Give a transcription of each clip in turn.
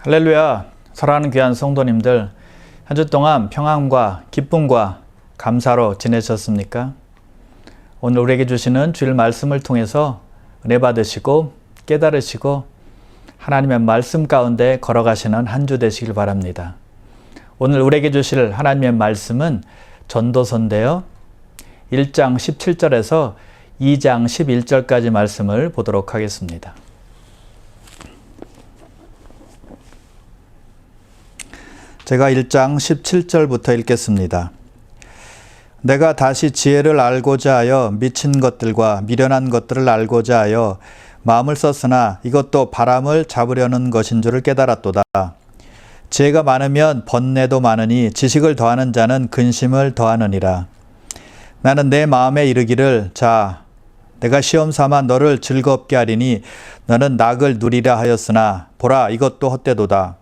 할렐루야. 사랑하는 귀한 성도님들, 한 주 동안 평안과 기쁨과 감사로 지내셨습니까? 오늘 우리에게 주시는 주일 말씀을 통해서 은혜 받으시고 깨달으시고 하나님의 말씀 가운데 걸어가시는 한 주 되시길 바랍니다. 오늘 우리에게 주실 하나님의 말씀은 전도서인데요. 1장 17절에서 2장 11절까지 말씀을 보도록 하겠습니다. 제가 1장 17절부터 읽겠습니다. 내가 다시 지혜를 알고자 하여 미친 것들과 미련한 것들을 알고자 하여 마음을 썼으나 이것도 바람을 잡으려는 것인 줄을 깨달았도다. 지혜가 많으면 번뇌도 많으니 지식을 더하는 자는 근심을 더하느니라. 나는 내 마음에 이르기를 자 내가 시험 삼아 너를 즐겁게 하리니 너는 낙을 누리라 하였으나 보라 이것도 헛되도다.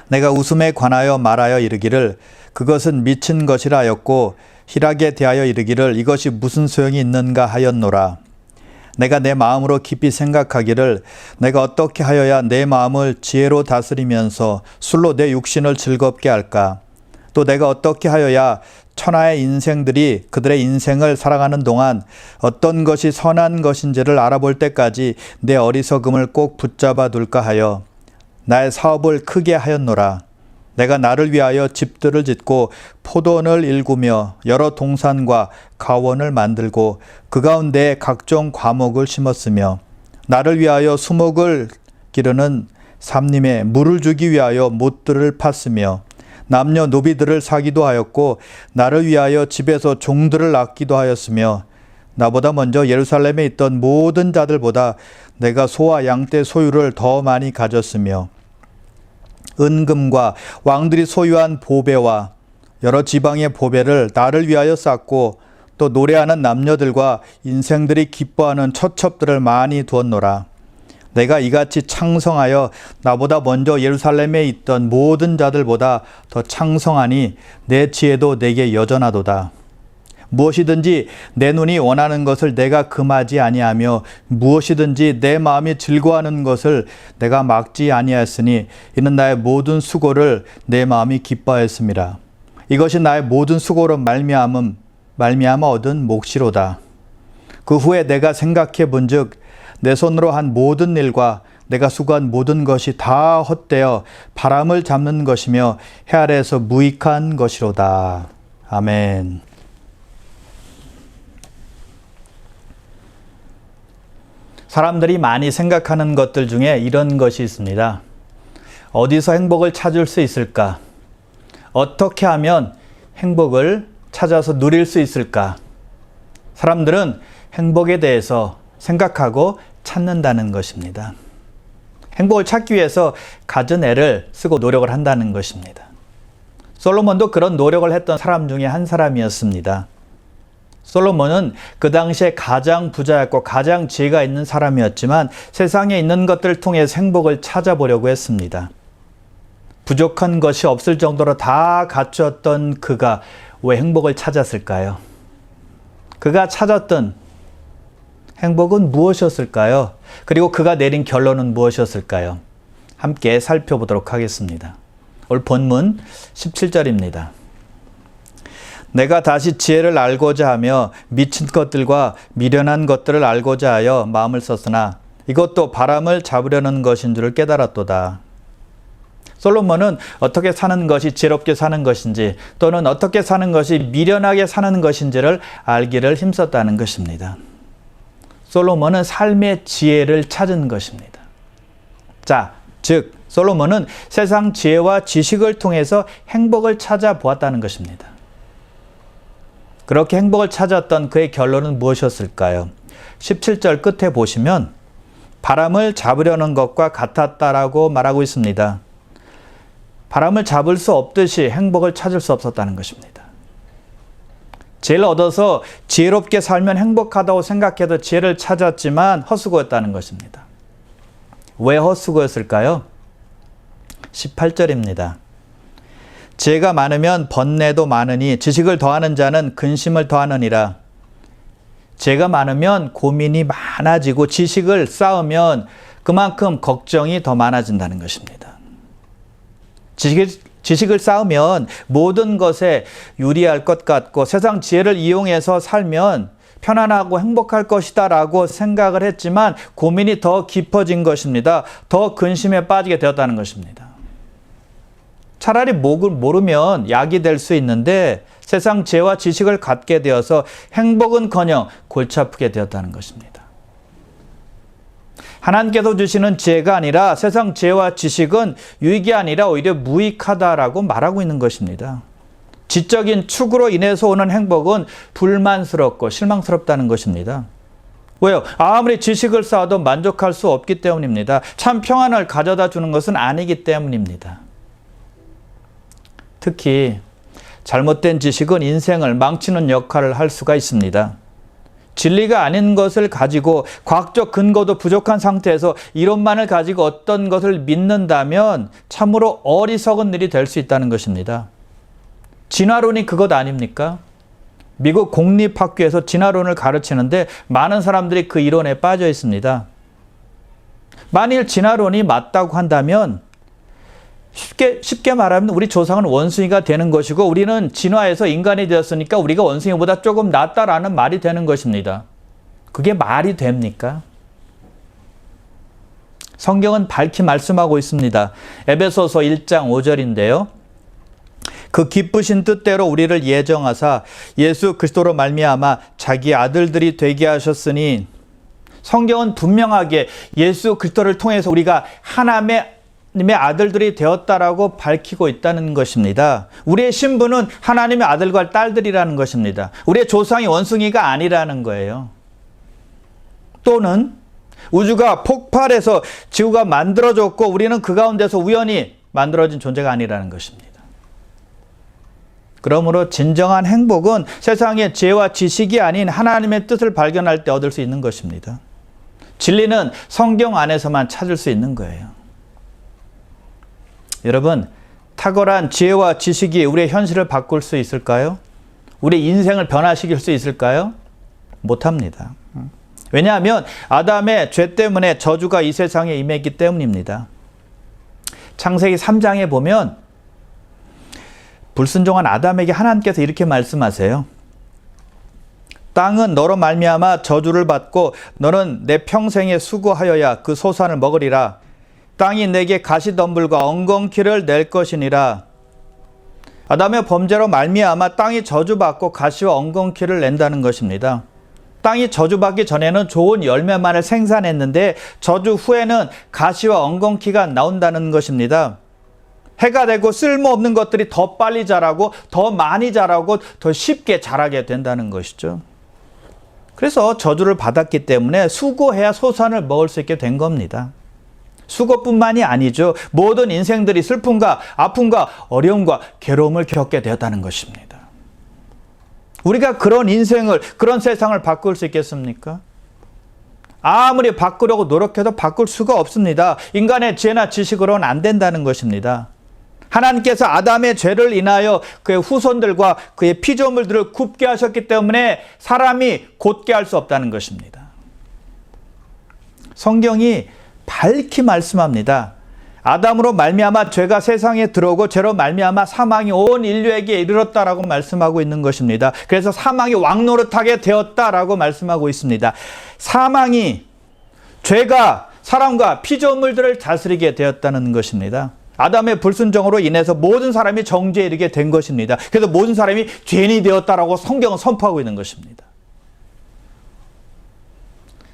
내가 웃음에 관하여 말하여 이르기를 그것은 미친 것이라 하였고 희락에 대하여 이르기를 이것이 무슨 소용이 있는가 하였노라. 내가 내 마음으로 깊이 생각하기를 내가 어떻게 하여야 내 마음을 지혜로 다스리면서 술로 내 육신을 즐겁게 할까. 또 내가 어떻게 하여야 천하의 인생들이 그들의 인생을 살아가는 동안 어떤 것이 선한 것인지를 알아볼 때까지 내 어리석음을 꼭 붙잡아 둘까 하여 나의 사업을 크게 하였노라. 내가 나를 위하여 집들을 짓고 포도원을 일구며 여러 동산과 가원을 만들고 그 가운데 각종 과목을 심었으며 나를 위하여 수목을 기르는 삼림에 물을 주기 위하여 못들을 팠으며 남녀 노비들을 사기도 하였고 나를 위하여 집에서 종들을 낳기도 하였으며 나보다 먼저 예루살렘에 있던 모든 자들보다 내가 소와 양떼 소유를 더 많이 가졌으며 은금과 왕들이 소유한 보배와 여러 지방의 보배를 나를 위하여 쌓고 또 노래하는 남녀들과 인생들이 기뻐하는 처첩들을 많이 두었노라. 내가 이같이 창성하여 나보다 먼저 예루살렘에 있던 모든 자들보다 더 창성하니 내 지혜도 내게 여전하도다. 무엇이든지 내 눈이 원하는 것을 내가 금하지 아니하며 무엇이든지 내 마음이 즐거워하는 것을 내가 막지 아니하였으니 이는 나의 모든 수고를 내 마음이 기뻐하였음이라. 이것이 나의 모든 수고로 말미암아 얻은 몫이로다. 그 후에 내가 생각해 본즉 내 손으로 한 모든 일과 내가 수고한 모든 것이 다 헛되어 바람을 잡는 것이며 해 아래에서 무익한 것이로다. 아멘. 사람들이 많이 생각하는 것들 중에 이런 것이 있습니다. 어디서 행복을 찾을 수 있을까? 어떻게 하면 행복을 찾아서 누릴 수 있을까? 사람들은 행복에 대해서 생각하고 찾는다는 것입니다. 행복을 찾기 위해서 갖은 애를 쓰고 노력을 한다는 것입니다. 솔로몬도 그런 노력을 했던 사람 중에 한 사람이었습니다. 솔로몬은 그 당시에 가장 부자였고 가장 지혜가 있는 사람이었지만 세상에 있는 것들을 통해 행복을 찾아보려고 했습니다. 부족한 것이 없을 정도로 다 갖추었던 그가 왜 행복을 찾았을까요? 그가 찾았던 행복은 무엇이었을까요? 그리고 그가 내린 결론은 무엇이었을까요? 함께 살펴보도록 하겠습니다. 오늘 본문 17절입니다. 내가 다시 지혜를 알고자 하며 미친 것들과 미련한 것들을 알고자 하여 마음을 썼으나 이것도 바람을 잡으려는 것인 줄을 깨달았도다. 솔로몬은 어떻게 사는 것이 지혜롭게 사는 것인지 또는 어떻게 사는 것이 미련하게 사는 것인지를 알기를 힘썼다는 것입니다. 솔로몬은 삶의 지혜를 찾은 것입니다. 즉 솔로몬은 세상 지혜와 지식을 통해서 행복을 찾아보았다는 것입니다. 그렇게 행복을 찾았던 그의 결론은 무엇이었을까요? 17절 끝에 보시면 바람을 잡으려는 것과 같았다라고 말하고 있습니다. 바람을 잡을 수 없듯이 행복을 찾을 수 없었다는 것입니다. 지혜를 얻어서 지혜롭게 살면 행복하다고 생각해도 지혜를 찾았지만 헛수고였다는 것입니다. 왜 헛수고였을까요? 18절입니다. 지혜가 많으면 번뇌도 많으니 지식을 더하는 자는 근심을 더하느니라. 지혜가 많으면 고민이 많아지고 지식을 쌓으면 그만큼 걱정이 더 많아진다는 것입니다. 지식을 쌓으면 모든 것에 유리할 것 같고 세상 지혜를 이용해서 살면 편안하고 행복할 것이다 라고 생각을 했지만 고민이 더 깊어진 것입니다. 더 근심에 빠지게 되었다는 것입니다. 차라리 목을 모르면 약이 될 수 있는데 세상 지혜와 지식을 갖게 되어서 행복은커녕 골치 아프게 되었다는 것입니다. 하나님께서 주시는 지혜가 아니라 세상 지혜와 지식은 유익이 아니라 오히려 무익하다라고 말하고 있는 것입니다. 지적인 축으로 인해서 오는 행복은 불만스럽고 실망스럽다는 것입니다. 왜요? 아무리 지식을 쌓아도 만족할 수 없기 때문입니다. 참 평안을 가져다 주는 것은 아니기 때문입니다. 특히 잘못된 지식은 인생을 망치는 역할을 할 수가 있습니다. 진리가 아닌 것을 가지고 과학적 근거도 부족한 상태에서 이론만을 가지고 어떤 것을 믿는다면 참으로 어리석은 일이 될 수 있다는 것입니다. 진화론이 그것 아닙니까? 미국 공립학교에서 진화론을 가르치는데 많은 사람들이 그 이론에 빠져 있습니다. 만일 진화론이 맞다고 한다면 쉽게 말하면 우리 조상은 원숭이가 되는 것이고 우리는 진화해서 인간이 되었으니까 우리가 원숭이보다 조금 낫다라는 말이 되는 것입니다. 그게 말이 됩니까? 성경은 밝히 말씀하고 있습니다. 에베소서 1장 5절인데요. 그 기쁘신 뜻대로 우리를 예정하사 예수 그리스도로 말미암아 자기 아들들이 되게 하셨으니 성경은 분명하게 예수 그리스도를 통해서 우리가 하나님의 아들들이 되었다라고 밝히고 있다는 것입니다. 우리의 신분은 하나님의 아들과 딸들이라는 것입니다. 우리의 조상이 원숭이가 아니라는 거예요. 또는 우주가 폭발해서 지구가 만들어졌고 우리는 그 가운데서 우연히 만들어진 존재가 아니라는 것입니다. 그러므로 진정한 행복은 세상의 지혜와 지식이 아닌 하나님의 뜻을 발견할 때 얻을 수 있는 것입니다. 진리는 성경 안에서만 찾을 수 있는 거예요. 여러분, 탁월한 지혜와 지식이 우리의 현실을 바꿀 수 있을까요? 우리 인생을 변화시킬 수 있을까요? 못합니다. 왜냐하면 아담의 죄 때문에 저주가 이 세상에 임했기 때문입니다. 창세기 3장에 보면 불순종한 아담에게 하나님께서 이렇게 말씀하세요. 땅은 너로 말미암아 저주를 받고 너는 내 평생에 수고하여야 그 소산을 먹으리라. 땅이 내게 가시덤불과 엉겅퀴를 낼 것이니라. 아담의 범죄로 말미암아 땅이 저주받고 가시와 엉겅퀴를 낸다는 것입니다. 땅이 저주받기 전에는 좋은 열매만을 생산했는데 저주 후에는 가시와 엉겅퀴가 나온다는 것입니다. 해가 되고 쓸모없는 것들이 더 빨리 자라고 더 많이 자라고 더 쉽게 자라게 된다는 것이죠. 그래서 저주를 받았기 때문에 수고해야 소산을 먹을 수 있게 된 겁니다. 수고뿐만이 아니죠. 모든 인생들이 슬픔과 아픔과 어려움과 괴로움을 겪게 되었다는 것입니다. 우리가 그런 인생을, 그런 세상을 바꿀 수 있겠습니까? 아무리 바꾸려고 노력해도 바꿀 수가 없습니다. 인간의 지혜나 지식으로는 안 된다는 것입니다. 하나님께서 아담의 죄를 인하여 그의 후손들과 그의 피조물들을 굽게 하셨기 때문에 사람이 곧게 할 수 없다는 것입니다. 성경이 밝히 말씀합니다. 아담으로 말미암아 죄가 세상에 들어오고 죄로 말미암아 사망이 온 인류에게 이르렀다라고 말씀하고 있는 것입니다. 그래서 사망이 왕노릇하게 되었다라고 말씀하고 있습니다. 사망이 죄가 사람과 피조물들을 다스리게 되었다는 것입니다. 아담의 불순종으로 인해서 모든 사람이 정죄에 이르게 된 것입니다. 그래서 모든 사람이 죄인이 되었다라고 성경은 선포하고 있는 것입니다.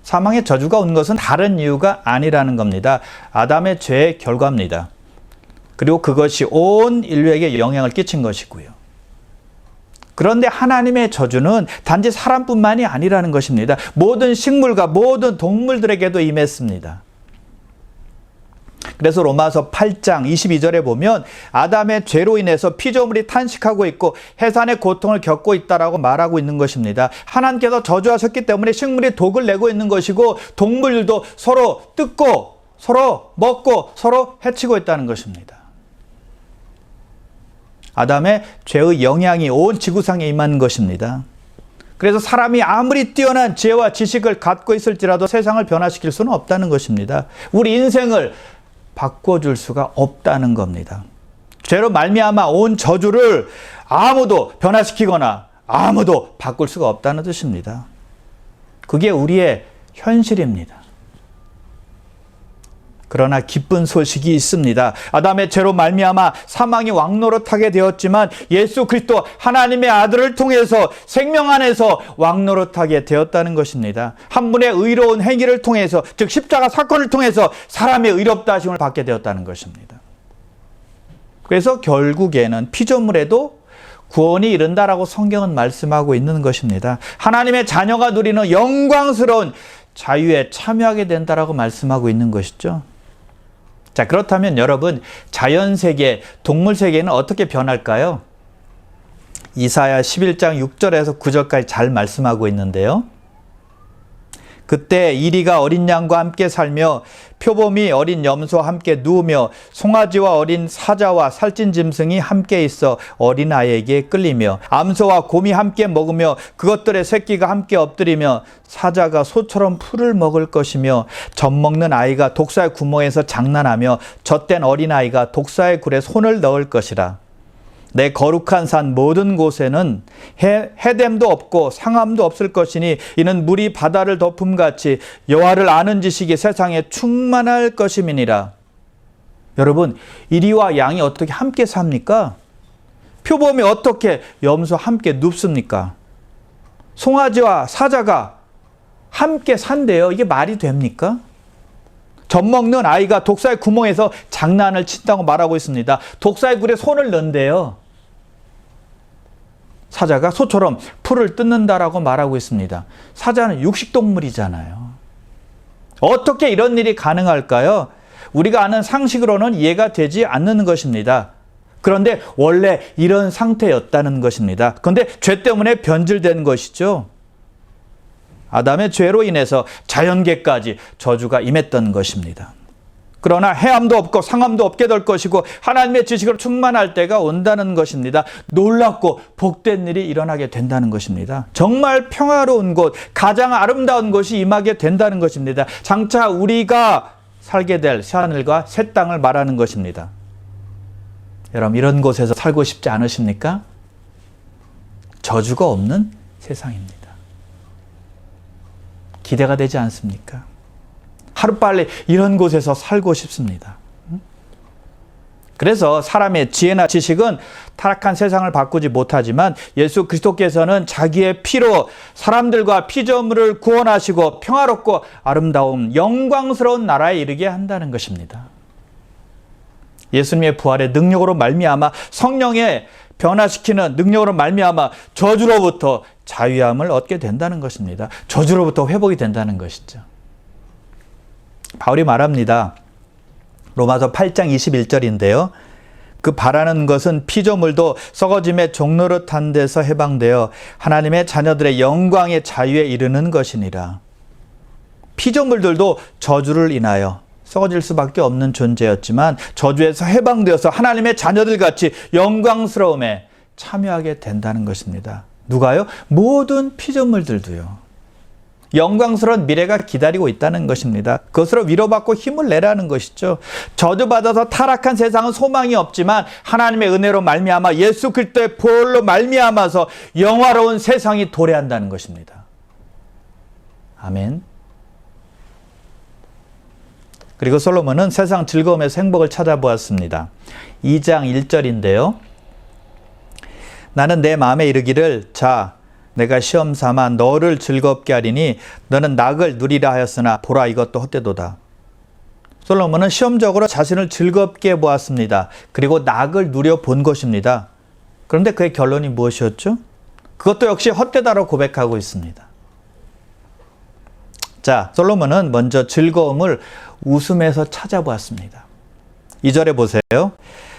사망의 저주가 온 것은 다른 이유가 아니라는 겁니다. 아담의 죄의 결과입니다. 그리고 그것이 온 인류에게 영향을 끼친 것이고요. 그런데 하나님의 저주는 단지 사람뿐만이 아니라는 것입니다. 모든 식물과 모든 동물들에게도 임했습니다. 그래서 로마서 8장 22절에 보면 아담의 죄로 인해서 피조물이 탄식하고 있고 해산의 고통을 겪고 있다라고 말하고 있는 것입니다. 하나님께서 저주하셨기 때문에 식물이 독을 내고 있는 것이고 동물들도 서로 뜯고 서로 먹고 서로 해치고 있다는 것입니다. 아담의 죄의 영향이 온 지구상에 임한 것입니다. 그래서 사람이 아무리 뛰어난 지혜와 지식을 갖고 있을지라도 세상을 변화시킬 수는 없다는 것입니다. 우리 인생을 바꿔줄 수가 없다는 겁니다. 죄로 말미암아 온 저주를 아무도 변화시키거나 아무도 바꿀 수가 없다는 뜻입니다. 그게 우리의 현실입니다. 그러나 기쁜 소식이 있습니다. 아담의 죄로 말미암아 사망이 왕노릇하게 되었지만 예수 그리스도 하나님의 아들을 통해서 생명 안에서 왕노릇하게 되었다는 것입니다. 한 분의 의로운 행위를 통해서, 즉 십자가 사건을 통해서 사람의 의롭다 하심을 받게 되었다는 것입니다. 그래서 결국에는 피조물에도 구원이 이른다라고 성경은 말씀하고 있는 것입니다. 하나님의 자녀가 누리는 영광스러운 자유에 참여하게 된다라고 말씀하고 있는 것이죠. 자, 그렇다면 여러분, 자연세계, 동물세계는 어떻게 변할까요? 이사야 11장 6절에서 9절까지 잘 말씀하고 있는데요. 그때 이리가 어린 양과 함께 살며 표범이 어린 염소와 함께 누우며 송아지와 어린 사자와 살찐 짐승이 함께 있어 어린아이에게 끌리며 암소와 곰이 함께 먹으며 그것들의 새끼가 함께 엎드리며 사자가 소처럼 풀을 먹을 것이며 젖먹는 아이가 독사의 구멍에서 장난하며 젖된 어린아이가 독사의 굴에 손을 넣을 것이라. 내 거룩한 산 모든 곳에는 해됨도 없고 상함도 없을 것이니 이는 물이 바다를 덮음같이 여호와를 아는 지식이 세상에 충만할 것임이니라. 여러분, 이리와 양이 어떻게 함께 삽니까? 표범이 어떻게 염소와 함께 눕습니까? 송아지와 사자가 함께 산대요. 이게 말이 됩니까? 젖먹는 아이가 독사의 구멍에서 장난을 친다고 말하고 있습니다. 독사의 굴에 손을 넣는데요. 사자가 소처럼 풀을 뜯는다라고 말하고 있습니다. 사자는 육식동물이잖아요. 어떻게 이런 일이 가능할까요? 우리가 아는 상식으로는 이해가 되지 않는 것입니다. 그런데 원래 이런 상태였다는 것입니다. 그런데 죄 때문에 변질된 것이죠. 아담의 죄로 인해서 자연계까지 저주가 임했던 것입니다. 그러나 해함도 없고 상함도 없게 될 것이고 하나님의 지식으로 충만할 때가 온다는 것입니다. 놀랍고 복된 일이 일어나게 된다는 것입니다. 정말 평화로운 곳, 가장 아름다운 곳이 임하게 된다는 것입니다. 장차 우리가 살게 될 새하늘과 새 땅을 말하는 것입니다. 여러분, 이런 곳에서 살고 싶지 않으십니까? 저주가 없는 세상입니다. 기대가 되지 않습니까? 하루빨리 이런 곳에서 살고 싶습니다. 그래서 사람의 지혜나 지식은 타락한 세상을 바꾸지 못하지만 예수 그리스도께서는 자기의 피로 사람들과 피조물을 구원하시고 평화롭고 아름다운 영광스러운 나라에 이르게 한다는 것입니다. 예수님의 부활의 능력으로 말미암아 성령의 변화시키는 능력으로 말미암아 저주로부터 자유함을 얻게 된다는 것입니다. 저주로부터 회복이 된다는 것이죠. 바울이 말합니다. 로마서 8장 21절인데요. 그 바라는 것은 피조물도 썩어짐의 종노릇한 데서 해방되어 하나님의 자녀들의 영광의 자유에 이르는 것이니라. 피조물들도 저주를 인하여 썩어질 수밖에 없는 존재였지만 저주에서 해방되어서 하나님의 자녀들 같이 영광스러움에 참여하게 된다는 것입니다. 누가요? 모든 피조물들도요. 영광스러운 미래가 기다리고 있다는 것입니다. 그것으로 위로받고 힘을 내라는 것이죠. 저주받아서 타락한 세상은 소망이 없지만 하나님의 은혜로 말미암아 예수 그리스도의 보혈로 말미암아서 영화로운 세상이 도래한다는 것입니다. 아멘. 그리고 솔로몬은 세상 즐거움에서 행복을 찾아보았습니다. 2장 1절인데요. 나는 내 마음에 이르기를 자 내가 시험 삼아 너를 즐겁게 하리니 너는 낙을 누리라 하였으나 보라 이것도 헛되도다. 솔로몬은 시험적으로 자신을 즐겁게 보았습니다. 그리고 낙을 누려본 것입니다. 그런데 그의 결론이 무엇이었죠? 그것도 역시 헛되다로 고백하고 있습니다. 자, 솔로몬은 먼저 즐거움을 웃음에서 찾아보았습니다. 2절에 보세요.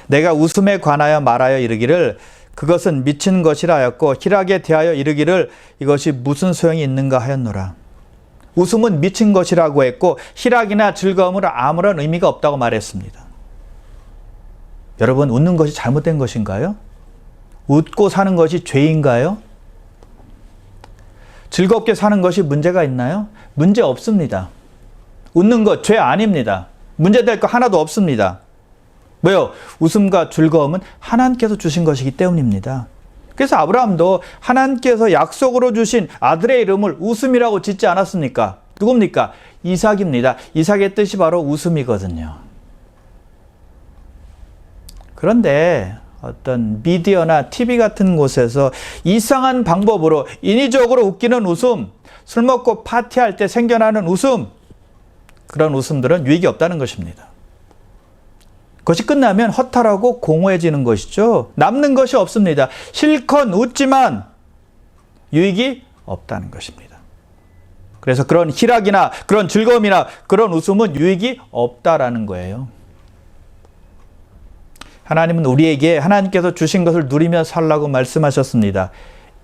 내가 웃음에 관하여 말하여 이르기를 그것은 미친 것이라 하였고 희락에 대하여 이르기를 이것이 무슨 소용이 있는가 하였노라. 웃음은 미친 것이라고 했고 희락이나 즐거움은 아무런 의미가 없다고 말했습니다. 여러분, 웃는 것이 잘못된 것인가요? 웃고 사는 것이 죄인가요? 즐겁게 사는 것이 문제가 있나요? 문제 없습니다. 웃는 것 죄 아닙니다. 문제될 거 하나도 없습니다. 왜요? 웃음과 즐거움은 하나님께서 주신 것이기 때문입니다. 그래서 아브라함도 하나님께서 약속으로 주신 아들의 이름을 웃음이라고 짓지 않았습니까? 누굽니까? 이삭입니다. 이삭의 뜻이 바로 웃음이거든요. 그런데 어떤 미디어나 TV 같은 곳에서 이상한 방법으로 인위적으로 웃기는 웃음, 술 먹고 파티할 때 생겨나는 웃음, 그런 웃음들은 유익이 없다는 것입니다. 그것이 끝나면 허탈하고 공허해지는 것이죠. 남는 것이 없습니다. 실컷 웃지만 유익이 없다는 것입니다. 그래서 그런 희락이나 그런 즐거움이나 그런 웃음은 유익이 없다라는 거예요. 하나님은 우리에게 하나님께서 주신 것을 누리며 살라고 말씀하셨습니다.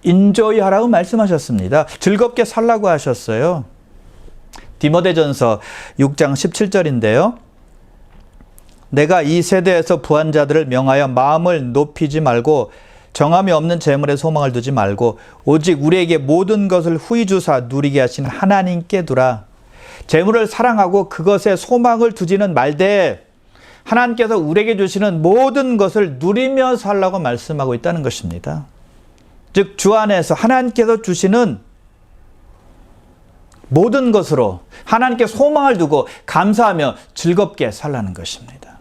인조이 하라고 말씀하셨습니다. 즐겁게 살라고 하셨어요. 디모데전서 6장 17절인데요. 내가 이 세대에서 부한 자들을 명하여 마음을 높이지 말고 정함이 없는 재물에 소망을 두지 말고 오직 우리에게 모든 것을 후히 주사 누리게 하신 하나님께 두라. 재물을 사랑하고 그것에 소망을 두지는 말되 하나님께서 우리에게 주시는 모든 것을 누리며 살라고 말씀하고 있다는 것입니다. 즉 주 안에서 하나님께서 주시는 모든 것으로 하나님께 소망을 두고 감사하며 즐겁게 살라는 것입니다.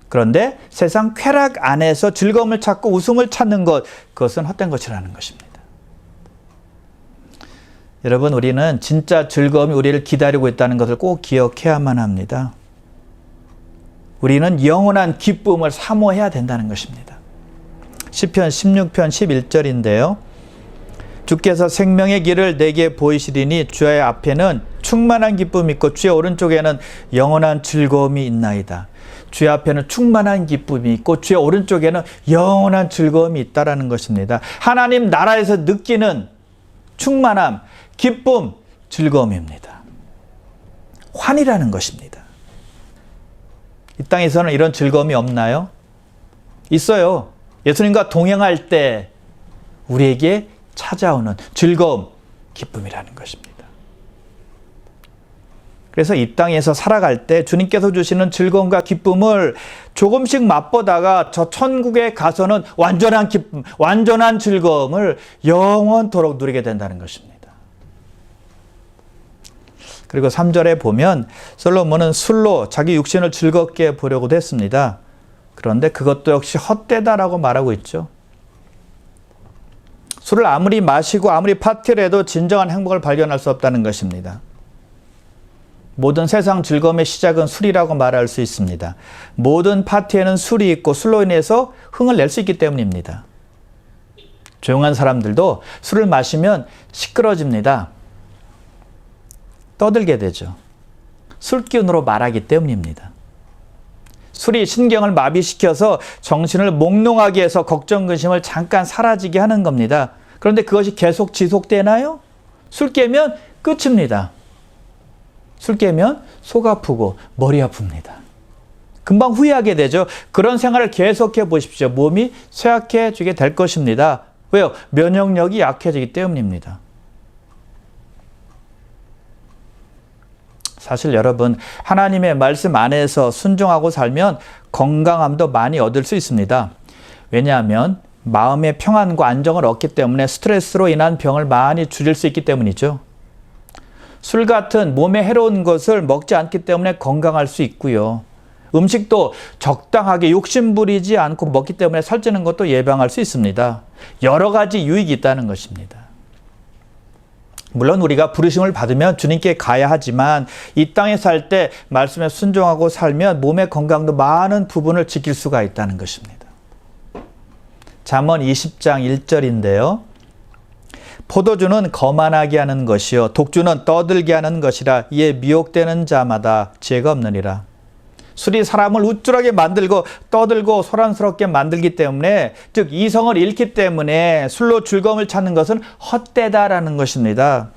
그런데 세상 쾌락 안에서 즐거움을 찾고 웃음을 찾는 것, 그것은 헛된 것이라는 것입니다. 여러분, 우리는 진짜 즐거움이 우리를 기다리고 있다는 것을 꼭 기억해야만 합니다. 우리는 영원한 기쁨을 사모해야 된다는 것입니다. 시편 16편 11절인데요. 주께서 생명의 길을 내게 보이시리니 주의 앞에는 충만한 기쁨이 있고 주의 오른쪽에는 영원한 즐거움이 있나이다. 주의 앞에는 충만한 기쁨이 있고 주의 오른쪽에는 영원한 즐거움이 있다라는 것입니다. 하나님 나라에서 느끼는 충만함, 기쁨, 즐거움입니다. 환희라는 것입니다. 이 땅에서는 이런 즐거움이 없나요? 있어요. 예수님과 동행할 때 우리에게 찾아오는 즐거움, 기쁨이라는 것입니다. 그래서 이 땅에서 살아갈 때 주님께서 주시는 즐거움과 기쁨을 조금씩 맛보다가 저 천국에 가서는 완전한 기쁨, 완전한 즐거움을 영원토록 누리게 된다는 것입니다. 그리고 3절에 보면 솔로몬은 술로 자기 육신을 즐겁게 보려고도 했습니다. 그런데 그것도 역시 헛되다라고 말하고 있죠. 술을 아무리 마시고 아무리 파티를 해도 진정한 행복을 발견할 수 없다는 것입니다. 모든 세상 즐거움의 시작은 술이라고 말할 수 있습니다. 모든 파티에는 술이 있고 술로 인해서 흥을 낼 수 있기 때문입니다. 조용한 사람들도 술을 마시면 시끄러집니다. 떠들게 되죠. 술 기운으로 말하기 때문입니다. 술이 신경을 마비시켜서 정신을 몽롱하게 해서 걱정, 근심을 잠깐 사라지게 하는 겁니다. 그런데 그것이 계속 지속되나요? 술 깨면 끝입니다. 술 깨면 속 아프고 머리 아픕니다. 금방 후회하게 되죠. 그런 생활을 계속해 보십시오. 몸이 쇠약해지게 될 것입니다. 왜요? 면역력이 약해지기 때문입니다. 사실 여러분, 하나님의 말씀 안에서 순종하고 살면 건강함도 많이 얻을 수 있습니다. 왜냐하면 마음의 평안과 안정을 얻기 때문에 스트레스로 인한 병을 많이 줄일 수 있기 때문이죠. 술 같은 몸에 해로운 것을 먹지 않기 때문에 건강할 수 있고요. 음식도 적당하게 욕심부리지 않고 먹기 때문에 살찌는 것도 예방할 수 있습니다. 여러 가지 유익이 있다는 것입니다. 물론 우리가 부르심을 받으면 주님께 가야 하지만 이 땅에 살 때 말씀에 순종하고 살면 몸의 건강도 많은 부분을 지킬 수가 있다는 것입니다. 잠언 20장 1절인데요. 포도주는 거만하게 하는 것이요 독주는 떠들게 하는 것이라 이에 미혹되는 자마다 지혜가 없느니라. 술이 사람을 우쭐하게 만들고 떠들고 소란스럽게 만들기 때문에, 즉 이성을 잃기 때문에 술로 즐거움을 찾는 것은 헛되다라는 것입니다.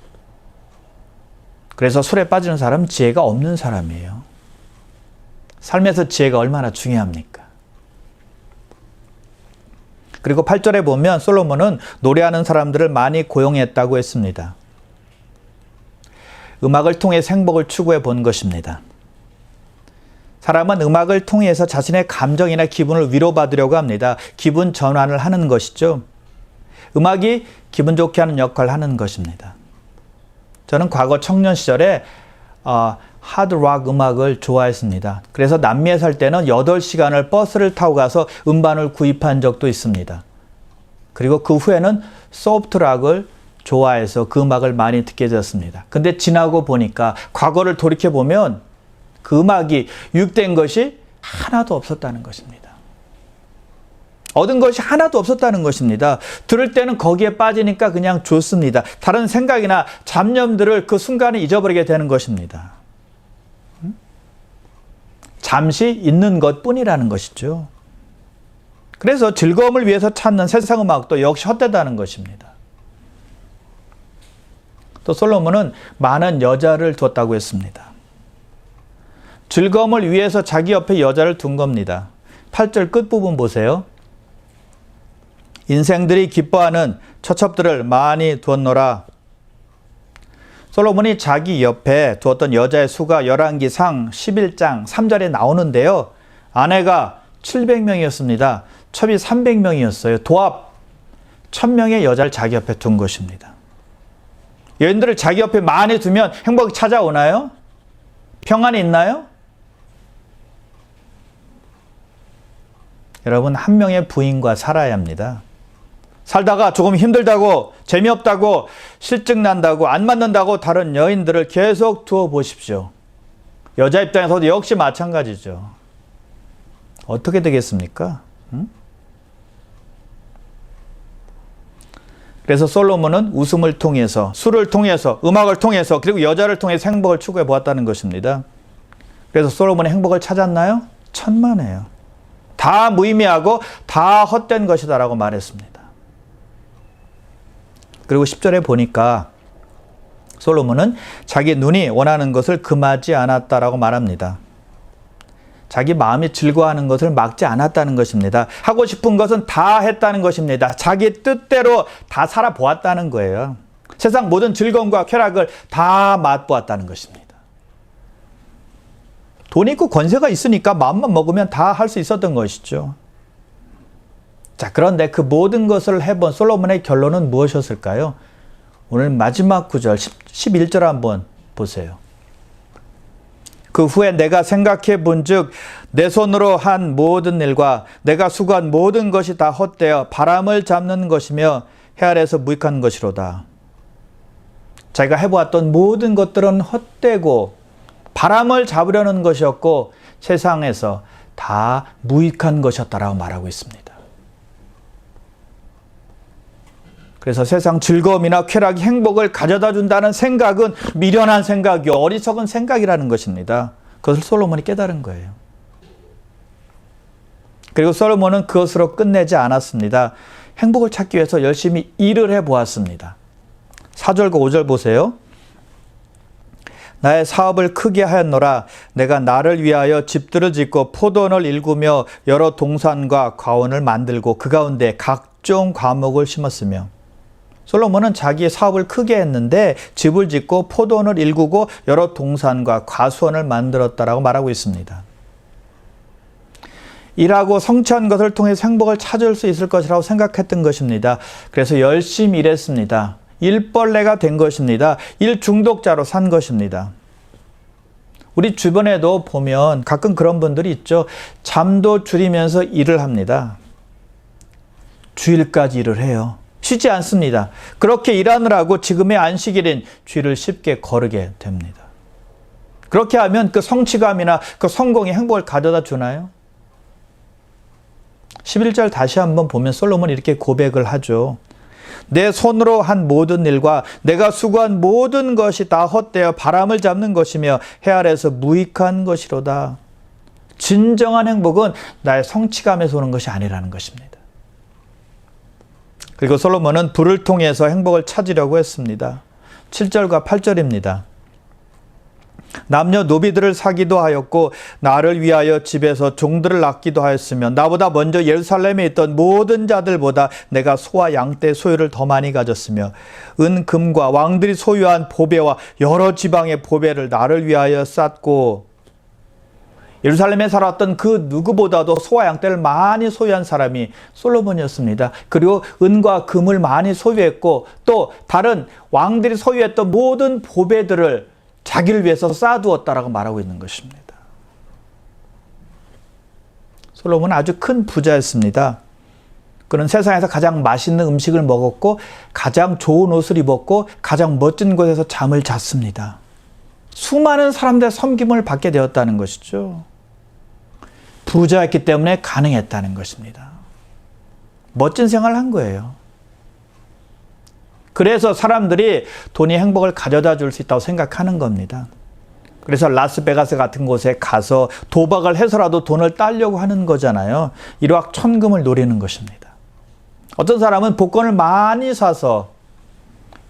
그래서 술에 빠지는 사람은 지혜가 없는 사람이에요. 삶에서 지혜가 얼마나 중요합니까? 그리고 8절에 보면 솔로몬은 노래하는 사람들을 많이 고용했다고 했습니다. 음악을 통해 행복을 추구해 본 것입니다. 사람은 음악을 통해서 자신의 감정이나 기분을 위로받으려고 합니다. 기분 전환을 하는 것이죠. 음악이 기분 좋게 하는 역할을 하는 것입니다. 저는 과거 청년 시절에 하드락 음악을 좋아했습니다. 그래서 남미에 살 때는 8시간을 버스를 타고 가서 음반을 구입한 적도 있습니다. 그리고 그 후에는 소프트락을 좋아해서 그 음악을 많이 듣게 되었습니다. 근데 지나고 보니까 과거를 돌이켜보면 그 음악이 유익된 것이 하나도 없었다는 것입니다. 얻은 것이 하나도 없었다는 것입니다. 들을 때는 거기에 빠지니까 그냥 좋습니다. 다른 생각이나 잡념들을 그 순간에 잊어버리게 되는 것입니다. 잠시 있는 것뿐이라는 것이죠. 그래서 즐거움을 위해서 찾는 세상 음악도 역시 헛되다는 것입니다. 또 솔로몬은 많은 여자를 두었다고 했습니다. 즐거움을 위해서 자기 옆에 여자를 둔 겁니다. 8절 끝부분 보세요. 인생들이 기뻐하는 처첩들을 많이 두었노라. 솔로몬이 자기 옆에 두었던 여자의 수가 열왕기상 11장 3절에 나오는데요. 아내가 700명이었습니다. 첩이 300명이었어요. 도합 1000명의 여자를 자기 옆에 둔 것입니다. 여인들을 자기 옆에 많이 두면 행복이 찾아오나요? 평안이 있나요? 여러분, 한 명의 부인과 살아야 합니다. 살다가 조금 힘들다고, 재미없다고, 실증 난다고, 안 맞는다고 다른 여인들을 계속 두어 보십시오. 여자 입장에서도 역시 마찬가지죠. 어떻게 되겠습니까? 그래서 솔로몬은 웃음을 통해서, 술을 통해서, 음악을 통해서, 그리고 여자를 통해서 행복을 추구해 보았다는 것입니다. 그래서 솔로몬의 행복을 찾았나요? 천만에요. 다 무의미하고 다 헛된 것이다라고 말했습니다. 그리고 10절에 보니까 솔로몬은 자기 눈이 원하는 것을 금하지 않았다라고 말합니다. 자기 마음이 즐거워하는 것을 막지 않았다는 것입니다. 하고 싶은 것은 다 했다는 것입니다. 자기 뜻대로 다 살아보았다는 거예요. 세상 모든 즐거움과 쾌락을 다 맛보았다는 것입니다. 돈 있고 권세가 있으니까 마음만 먹으면 다 할 수 있었던 것이죠. 자, 그런데 그 모든 것을 해본 솔로몬의 결론은 무엇이었을까요? 오늘 마지막 구절 11절 한번 보세요. 그 후에 내가 생각해 본즉 내 손으로 한 모든 일과 내가 수고한 모든 것이 다 헛되어 바람을 잡는 것이며 해 아래에서 무익한 것이로다. 자기가 해보았던 모든 것들은 헛되고 바람을 잡으려는 것이었고 세상에서 다 무익한 것이었다라고 말하고 있습니다. 그래서 세상 즐거움이나 쾌락이 행복을 가져다 준다는 생각은 미련한 생각이요, 어리석은 생각이라는 것입니다. 그것을 솔로몬이 깨달은 거예요. 그리고 솔로몬은 그것으로 끝내지 않았습니다. 행복을 찾기 위해서 열심히 일을 해보았습니다. 4절과 5절 보세요. 나의 사업을 크게 하였노라. 내가 나를 위하여 집들을 짓고 포도원을 일구며 여러 동산과 과원을 만들고 그 가운데 각종 과목을 심었으며. 솔로몬은 자기의 사업을 크게 했는데 집을 짓고 포도원을 일구고 여러 동산과 과수원을 만들었다라고 말하고 있습니다. 일하고 성취한 것을 통해서 행복을 찾을 수 있을 것이라고 생각했던 것입니다. 그래서 열심히 일했습니다. 일벌레가 된 것입니다. 일 중독자로 산 것입니다. 우리 주변에도 보면 가끔 그런 분들이 있죠. 잠도 줄이면서 일을 합니다. 주일까지 일을 해요. 쉬지 않습니다. 그렇게 일하느라고 지금의 안식일인 주일을 쉽게 거르게 됩니다. 그렇게 하면 그 성취감이나 그 성공의 행복을 가져다 주나요? 11절 다시 한번 보면 솔로몬이 이렇게 고백을 하죠. 내 손으로 한 모든 일과 내가 수고한 모든 것이 다 헛되어 바람을 잡는 것이며 해 아래에서 무익한 것이로다. 진정한 행복은 나의 성취감에서 오는 것이 아니라는 것입니다. 그리고 솔로몬은 불을 통해서 행복을 찾으려고 했습니다. 7절과 8절입니다. 남녀 노비들을 사기도 하였고 나를 위하여 집에서 종들을 낳기도 하였으며 나보다 먼저 예루살렘에 있던 모든 자들보다 내가 소와 양떼 소유를 더 많이 가졌으며 은 금과 왕들이 소유한 보배와 여러 지방의 보배를 나를 위하여 쌓고 예루살렘에 살았던 그 누구보다도 소와 양떼를 많이 소유한 사람이 솔로몬이었습니다. 그리고 은과 금을 많이 소유했고 또 다른 왕들이 소유했던 모든 보배들을 자기를 위해서 쌓아두었다라고 말하고 있는 것입니다. 솔로몬은 아주 큰 부자였습니다. 그는 세상에서 가장 맛있는 음식을 먹었고 가장 좋은 옷을 입었고 가장 멋진 곳에서 잠을 잤습니다. 수많은 사람들의 섬김을 받게 되었다는 것이죠. 부자였기 때문에 가능했다는 것입니다. 멋진 생활을 한 거예요. 그래서 사람들이 돈이 행복을 가져다 줄 수 있다고 생각하는 겁니다. 그래서 라스베가스 같은 곳에 가서 도박을 해서라도 돈을 따려고 하는 거잖아요. 일확천금을 노리는 것입니다. 어떤 사람은 복권을 많이 사서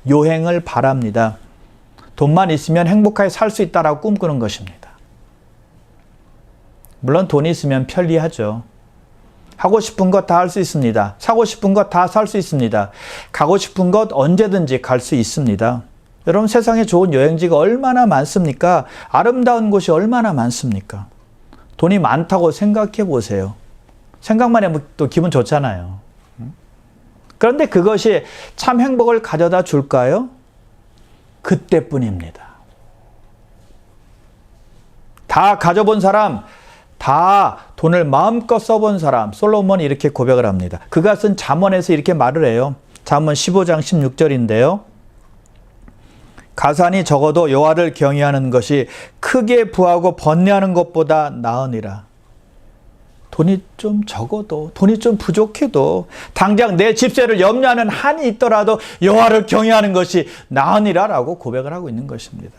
요행을 바랍니다. 돈만 있으면 행복하게 살 수 있다라고 꿈꾸는 것입니다. 물론 돈이 있으면 편리하죠. 하고 싶은 것 다 할 수 있습니다. 사고 싶은 것 다 살 수 있습니다. 가고 싶은 것 언제든지 갈 수 있습니다. 여러분 세상에 좋은 여행지가 얼마나 많습니까? 아름다운 곳이 얼마나 많습니까? 돈이 많다고 생각해 보세요. 생각만 해도 또 기분 좋잖아요. 그런데 그것이 참 행복을 가져다 줄까요? 그때뿐입니다. 다 가져본 사람, 다 돈을 마음껏 써본 사람, 솔로몬이 이렇게 고백을 합니다. 그가 쓴 잠언에서 이렇게 말을 해요. 잠언 15장 16절인데요. 가산이 적어도 여호와를 경외하는 것이 크게 부하고 번뇌하는 것보다 나으니라. 돈이 좀 적어도, 돈이 좀 부족해도 당장 내 집세를 염려하는 한이 있더라도 여호와를 경외하는 것이 나으니라라고 고백을 하고 있는 것입니다.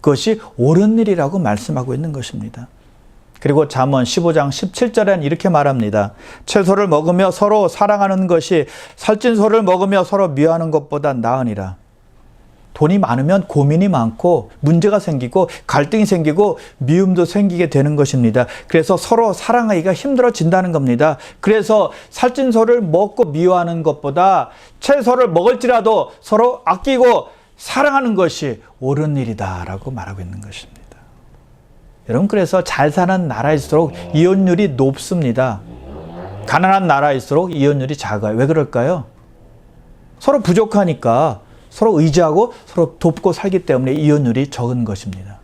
그것이 옳은 일이라고 말씀하고 있는 것입니다. 그리고 잠언 15장 17절에는 이렇게 말합니다. 채소를 먹으며 서로 사랑하는 것이 살찐 소를 먹으며 서로 미워하는 것보다 나으니라. 돈이 많으면 고민이 많고 문제가 생기고 갈등이 생기고 미움도 생기게 되는 것입니다. 그래서 서로 사랑하기가 힘들어진다는 겁니다. 그래서 살찐 소를 먹고 미워하는 것보다 채소를 먹을지라도 서로 아끼고 사랑하는 것이 옳은 일이다라고 말하고 있는 것입니다. 여러분 그래서 잘 사는 나라일수록 이혼율이 높습니다. 가난한 나라일수록 이혼율이 작아요. 왜 그럴까요? 서로 부족하니까 서로 의지하고 서로 돕고 살기 때문에 이혼율이 적은 것입니다.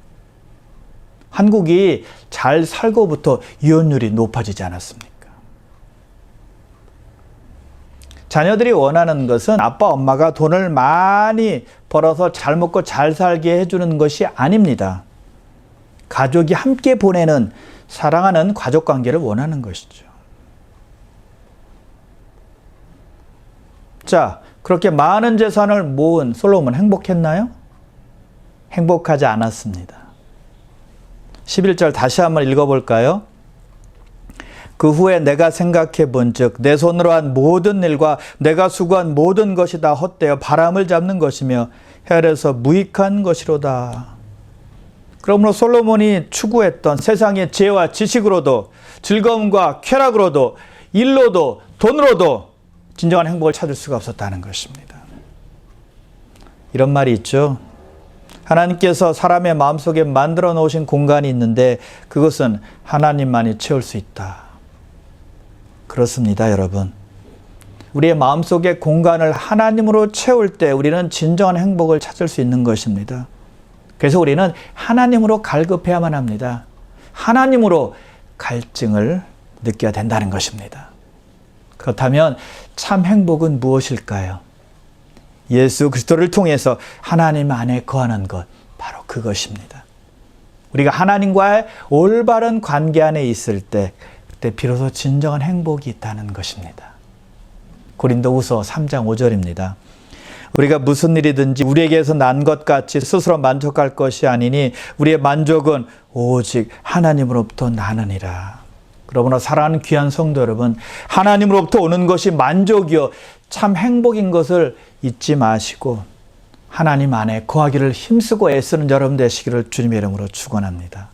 한국이 잘 살고부터 이혼율이 높아지지 않았습니까? 자녀들이 원하는 것은 아빠 엄마가 돈을 많이 벌어서 잘 먹고 잘 살게 해주는 것이 아닙니다. 가족이 함께 보내는 사랑하는 가족관계를 원하는 것이죠. 자, 그렇게 많은 재산을 모은 솔로몬 행복했나요? 행복하지 않았습니다. 11절 다시 한번 읽어볼까요? 그 후에 내가 생각해 본즉 내 손으로 한 모든 일과 내가 수고한 모든 것이 다 헛되어 바람을 잡는 것이며 헬에서 무익한 것이로다. 그러므로 솔로몬이 추구했던 세상의 지혜와 지식으로도 즐거움과 쾌락으로도 일로도 돈으로도 진정한 행복을 찾을 수가 없었다는 것입니다. 이런 말이 있죠. 하나님께서 사람의 마음속에 만들어 놓으신 공간이 있는데 그것은 하나님만이 채울 수 있다. 그렇습니다, 여러분. 우리의 마음속의 공간을 하나님으로 채울 때 우리는 진정한 행복을 찾을 수 있는 것입니다. 그래서 우리는 하나님으로 갈급해야만 합니다. 하나님으로 갈증을 느껴야 된다는 것입니다. 그렇다면 참 행복은 무엇일까요? 예수 그리스도를 통해서 하나님 안에 거하는 것, 바로 그것입니다. 우리가 하나님과의 올바른 관계 안에 있을 때 그때 비로소 진정한 행복이 있다는 것입니다. 고린도후서 3장 5절입니다. 우리가 무슨 일이든지 우리에게서 난 것 같이 스스로 만족할 것이 아니니 우리의 만족은 오직 하나님으로부터 나느니라. 그러므로 사랑하는 귀한 성도 여러분, 하나님으로부터 오는 것이 만족이요 참 행복인 것을 잊지 마시고 하나님 안에 거하기를 힘쓰고 애쓰는 여러분 되시기를 주님의 이름으로 축원합니다.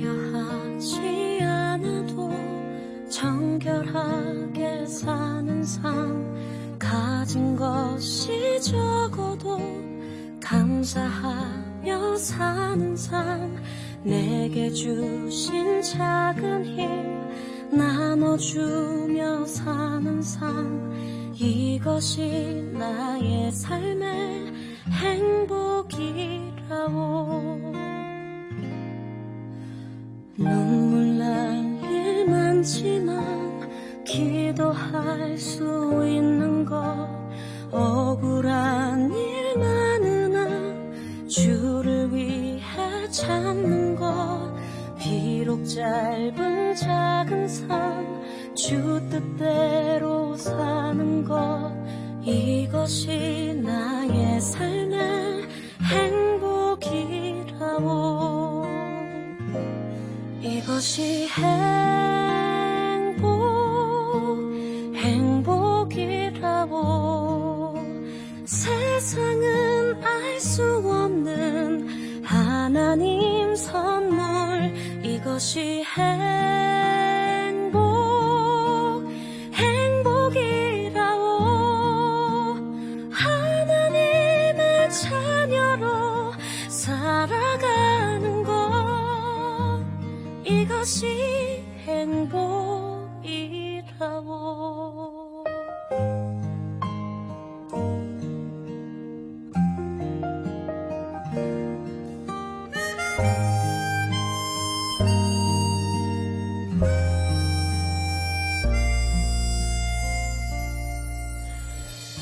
화려하지 않아도 정결하게 사는 삶, 가진 것이 적어도 감사하며 사는 삶, 내게 주신 작은 힘 나눠주며 사는 삶, 이것이 나의 삶의 행복이라오. 눈물 날 일 많지만 기도할 수 있는 것, 억울한 일 많으나 주를 위해 참는 것, 비록 짧은 작은 삶 주 뜻대로 사는 것, 이것이 나의 삶의 행복이라오. 이것이 행복이라고. 세상은 알 수 없는 하나님 선물, 이것이 행복이라고. 하나님의 자녀로 살아가는 것, 이것이 행복이라고.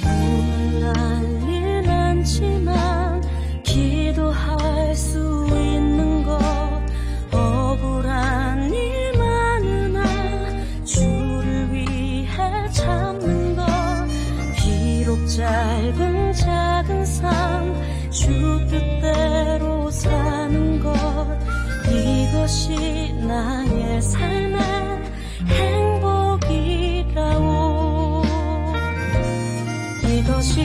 눈물 날 일 많지만 기도할 수 있는 것, 억울한 일 많으나 주를 위해 참는 것, 비록 짧은 작은 삶 주 뜻대로 사는 것, 이것이 나의 삶의 행복이라오. 이것이